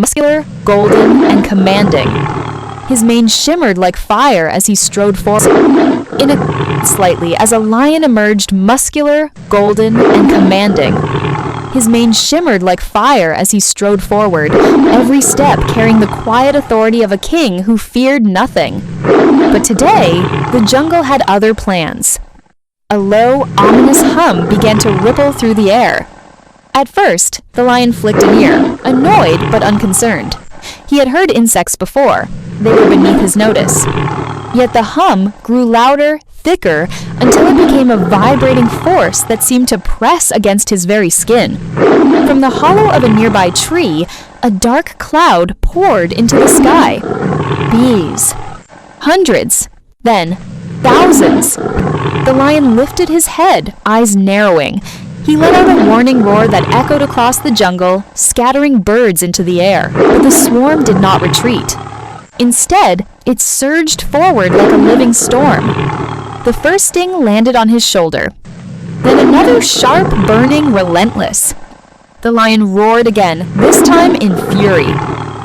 muscular, golden, and commanding. His mane shimmered like fire as he strode forward. Slightly as a lion emerged, muscular, golden, and commanding. His mane shimmered like fire as he strode forward, every step carrying the quiet authority of a king who feared nothing. But today, the jungle had other plans. A low, ominous hum began to ripple through the air. At first, the lion flicked an ear, annoyed but unconcerned. He had heard insects before. They were beneath his notice. Yet the hum grew louder, thicker, until it became a vibrating force that seemed to press against his very skin. From the hollow of a nearby tree, a dark cloud poured into the sky. Bees. Hundreds. Then, thousands. The lion lifted his head, eyes narrowing. He let out a warning roar that echoed across the jungle, scattering birds into the air. But the swarm did not retreat. Instead, it surged forward like a living storm. The first sting landed on his shoulder. Then another sharp, burning, relentless. The lion roared again, this time in fury.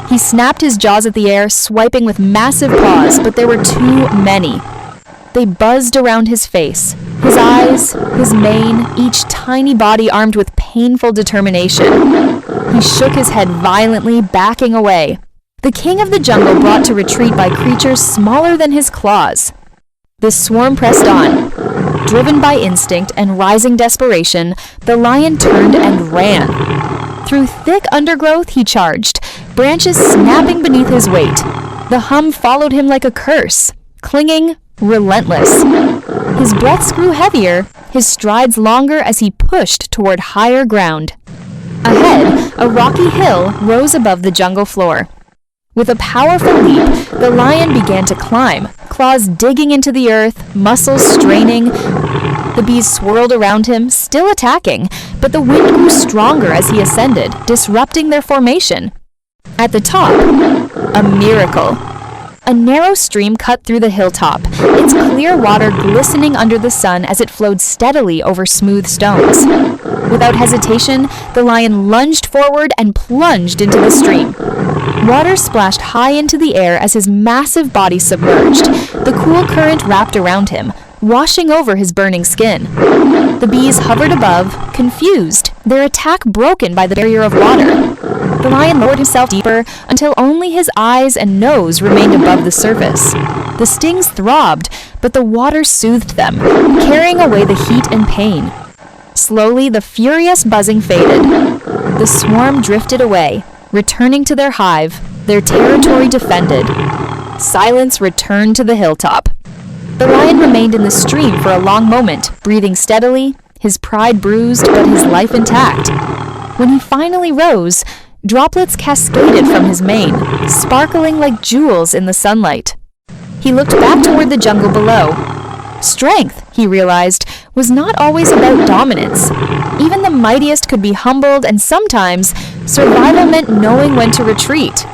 He snapped his jaws at the air, swiping with massive paws, but there were too many. They buzzed around his face, his eyes, his mane, each tiny body armed with painful determination. He shook his head violently, backing away. The king of the jungle brought to retreat by creatures smaller than his claws. The swarm pressed on. Driven by instinct and rising desperation, the lion turned and ran. Through thick undergrowth he charged, branches snapping beneath his weight. The hum followed him like a curse, clinging, relentless. His breaths grew heavier, his strides longer as he pushed toward higher ground. Ahead, a rocky hill rose above the jungle floor. With a powerful leap, the lion began to climb, claws digging into the earth, muscles straining. The bees swirled around him, still attacking, but the wind grew stronger as he ascended, disrupting their formation. At the top, a miracle. A narrow stream cut through the hilltop, its clear water glistening under the sun as it flowed steadily over smooth stones. Without hesitation, the lion lunged forward and plunged into the stream. Water splashed high into the air as his massive body submerged. The cool current wrapped around him, washing over his burning skin. The bees hovered above, confused, their attack broken by the barrier of water. The lion lowered himself deeper until only his eyes and nose remained above the surface. The stings throbbed, but the water soothed them, carrying away the heat and pain. Slowly, the furious buzzing faded. The swarm drifted away, returning to their hive, their territory defended. Silence returned to the hilltop. The lion remained in the stream for a long moment, breathing steadily, his pride bruised but his life intact. When he finally rose, droplets cascaded from his mane, sparkling like jewels in the sunlight. He looked back toward the jungle below. Strength, he realized, was not always about dominance. Even the mightiest could be humbled, and sometimes survival meant knowing when to retreat.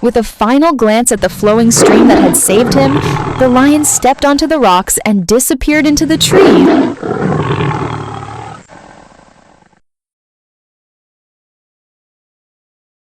With a final glance at the flowing stream that had saved him, the lion stepped onto the rocks and disappeared into the tree.